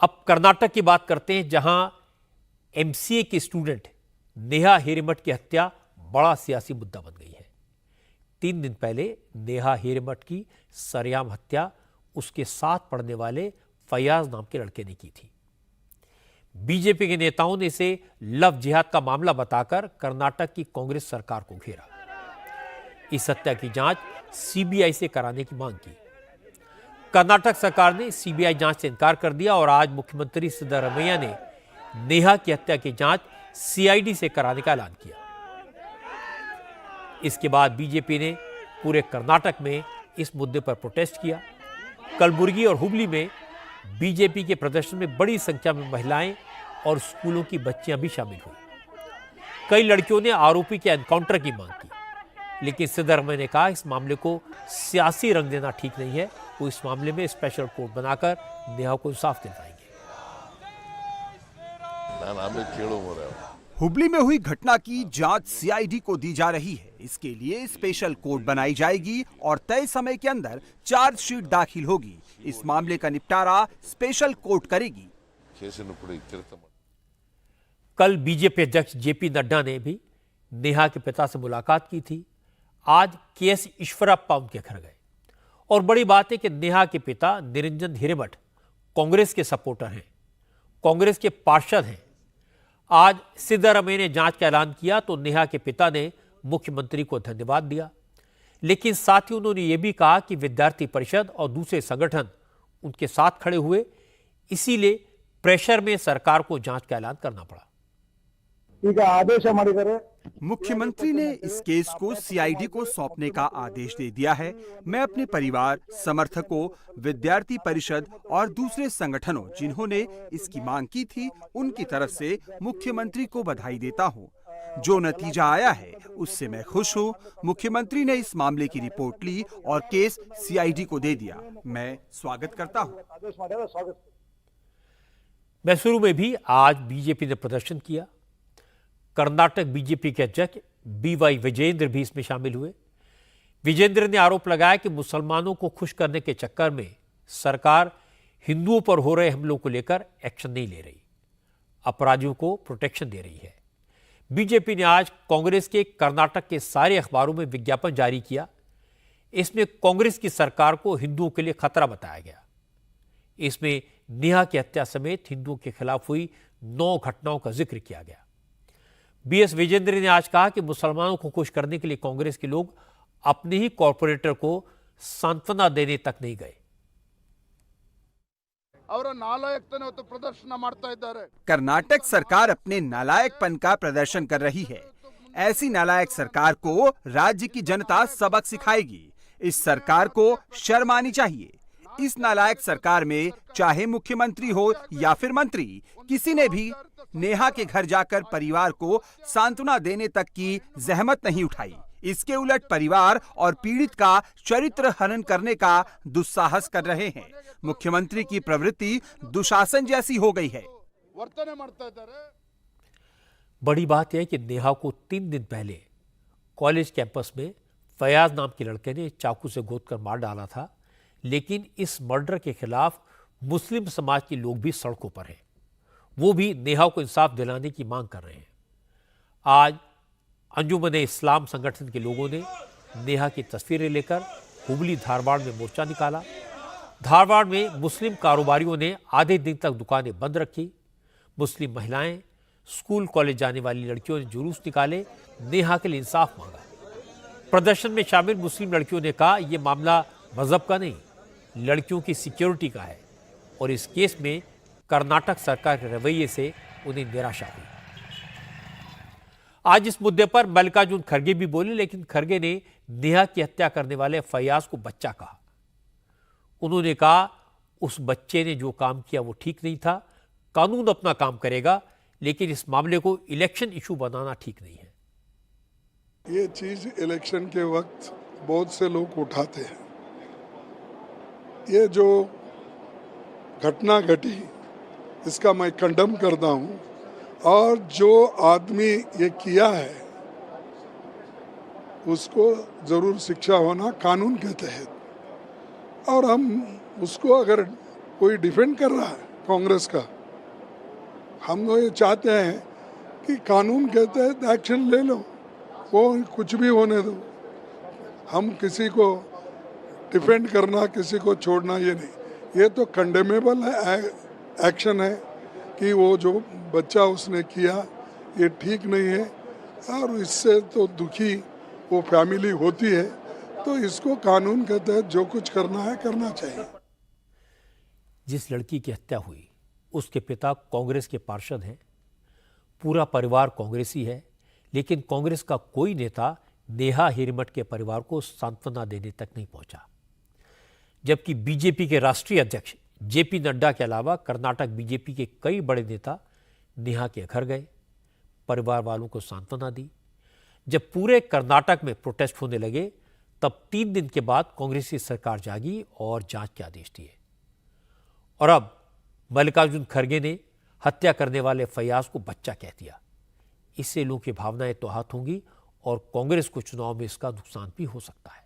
अब कर्नाटक की बात करते हैं, जहां एमसीए की स्टूडेंट नेहा हिरेमठ की हत्या बड़ा सियासी मुद्दा बन गई है। 3 दिन पहले नेहा हिरेमठ की सरेआम हत्या उसके साथ पढ़ने वाले फयाज नाम के लड़के ने की थी। बीजेपी के नेताओं ने इसे लव जिहाद का मामला बताकर कर्नाटक की कांग्रेस सरकार को घेरा। इस हत्या की जांच सीबीआई से कराने की मांग की। कर्नाटक सरकार ने सीबीआई जांच से इनकार कर दिया और आज मुख्यमंत्री सिद्धरामैया ने नेहा की हत्या की जांच सीआईडी से कराने का ऐलान किया। इसके बाद बीजेपी ने पूरे कर्नाटक में इस मुद्दे पर प्रोटेस्ट किया। कलबुर्गी और हुबली में बीजेपी के प्रदर्शन में बड़ी संख्या में महिलाएं और स्कूलों की बच्चियां भी शामिल हुई। कई लड़कियों ने आरोपी के एनकाउंटर की मांग की, लेकिन सिद्धरामैया ने कहा इस मामले को सियासी रंग देना ठीक नहीं है। वो इस मामले में स्पेशल कोर्ट बनाकर नेहा को इंसाफ दिलवाएंगे। हुबली में हुई घटना की जांच सीआईडी को दी जा रही है। इसके लिए स्पेशल कोर्ट बनाई जाएगी और तय समय के अंदर चार्जशीट दाखिल होगी। इस मामले का निपटारा स्पेशल कोर्ट करेगी। कल बीजेपी अध्यक्ष जेपी नड्डा ने भी नेहा के पिता से मुलाकात की थी। आज केएस ईश्वरप्पा उनके घर गए और बड़ी बात है कि नेहा के पिता निरंजन हिरेमठ कांग्रेस के सपोर्टर हैं, कांग्रेस के पार्षद हैं। आज सिद्धरामैया ने जांच का ऐलान किया तो नेहा के पिता ने मुख्यमंत्री को धन्यवाद दिया, लेकिन साथ ही उन्होंने यह भी कहा कि विद्यार्थी परिषद और दूसरे संगठन उनके साथ खड़े हुए, इसीलिए प्रेशर में सरकार को जांच का ऐलान करना पड़ा। मुख्यमंत्री ने इस केस को सीआईडी को सौंपने का आदेश दे दिया है। मैं अपने परिवार, समर्थकों, विद्यार्थी परिषद और दूसरे संगठनों जिन्होंने इसकी मांग की थी, उनकी तरफ से मुख्यमंत्री को बधाई देता हूं। जो नतीजा आया है उससे मैं खुश हूं। मुख्यमंत्री ने इस मामले की रिपोर्ट ली और केस सीआईडी को दे दिया। मैं स्वागत करता हूं। मैसूरू में भी आज बीजेपी ने प्रदर्शन किया। कर्नाटक बीजेपी के अध्यक्ष बीवाई विजेंद्र भी इसमें शामिल हुए। विजेंद्र ने आरोप लगाया कि मुसलमानों को खुश करने के चक्कर में सरकार हिंदुओं पर हो रहे हमलों को लेकर एक्शन नहीं ले रही, अपराधियों को प्रोटेक्शन दे रही है। बीजेपी ने आज कांग्रेस के कर्नाटक के सारे अखबारों में विज्ञापन जारी किया। इसमें कांग्रेस की सरकार को हिंदुओं के लिए खतरा बताया गया। इसमें नेहा की हत्या समेत हिंदुओं के खिलाफ हुई 9 घटनाओं का जिक्र किया गया। बीएस विजेंद्र ने आज कहा कि मुसलमानों को खुश करने के लिए कांग्रेस के लोग अपने ही कॉर्पोरेटर को सांत्वना देने तक नहीं गए। कर्नाटक सरकार अपने नालायकपन का प्रदर्शन कर रही है। ऐसी नालायक सरकार को राज्य की जनता सबक सिखाएगी। इस सरकार को शर्म आनी चाहिए। इस नालायक सरकार में चाहे मुख्यमंत्री हो या फिर मंत्री, किसी ने भी नेहा के घर जाकर परिवार को सांत्वना देने तक की जहमत नहीं उठाई। इसके उलट परिवार और पीड़ित का चरित्र हनन करने का दुस्साहस कर रहे हैं। मुख्यमंत्री की प्रवृत्ति दुशासन जैसी हो गई है। बड़ी बात यह है कि नेहा को 3 दिन पहले कॉलेज कैंपस में फयाज नाम के लड़के ने चाकू से गोदकर मार डाला था, लेकिन इस मर्डर के खिलाफ मुस्लिम समाज के लोग भी सड़कों पर हैं। वो भी नेहा को इंसाफ दिलाने की मांग कर रहे हैं। आज अंजुमन इस्लाम संगठन के लोगों ने नेहा की तस्वीरें लेकर हुबली धारवाड़ में मोर्चा निकाला। धारवाड़ में मुस्लिम कारोबारियों ने आधे दिन तक दुकानें बंद रखी। मुस्लिम महिलाएं, स्कूल कॉलेज जाने वाली लड़कियों ने जुलूस निकाले, नेहा के लिए इंसाफ मांगा। प्रदर्शन में शामिल मुस्लिम लड़कियों ने कहा यह मामला मजहब का नहीं, लड़कियों की सिक्योरिटी का है और इस केस में कर्नाटक सरकार के रवैये से उन्हें निराशा हुई। आज इस मुद्दे पर मल्लिकार्जुन खड़गे भी बोले, लेकिन खड़गे ने नेहा की हत्या करने वाले फयाज को बच्चा कहा। उन्होंने कहा उस बच्चे ने जो काम किया वो ठीक नहीं था, कानून अपना काम करेगा, लेकिन इस मामले को इलेक्शन इशू बनाना ठीक नहीं है। ये चीज इलेक्शन के वक्त बहुत से लोग उठाते हैं। ये जो घटना घटी इसका मैं कंडम करता हूँ और जो आदमी ये किया है उसको जरूर शिक्षा होना कानून के तहत। और हम उसको अगर कोई डिफेंड कर रहा है कांग्रेस का। हम लोग ये चाहते हैं कि कानून के तहत एक्शन ले लो, वो कुछ भी होने दो। हम किसी को डिफेंड करना, किसी को छोड़ना ये नहीं। ये तो कंडेमेबल है, एक्शन है कि वो जो बच्चा उसने किया ये ठीक नहीं है और इससे तो दुखी वो फैमिली होती है। तो इसको कानून के तहत जो कुछ करना है करना चाहिए। जिस लड़की की हत्या हुई उसके पिता कांग्रेस के पार्षद हैं, पूरा परिवार कांग्रेसी है, लेकिन कांग्रेस का कोई नेता नेहा हिरेमठ के परिवार को सांत्वना देने तक नहीं पहुंचा। जबकि बीजेपी के राष्ट्रीय अध्यक्ष जेपी नड्डा के अलावा कर्नाटक बीजेपी के कई बड़े नेता नेहा के घर गए, परिवार वालों को सांत्वना दी। जब पूरे कर्नाटक में प्रोटेस्ट होने लगे तब 3 दिन के बाद कांग्रेसी सरकार जागी और जांच के आदेश दिए। और अब मल्लिकार्जुन खड़गे ने हत्या करने वाले फैयाज को बच्चा कह दिया। इससे लोगों की भावनाएं तो आहत होंगी और कांग्रेस को चुनाव में इसका नुकसान भी हो सकता है।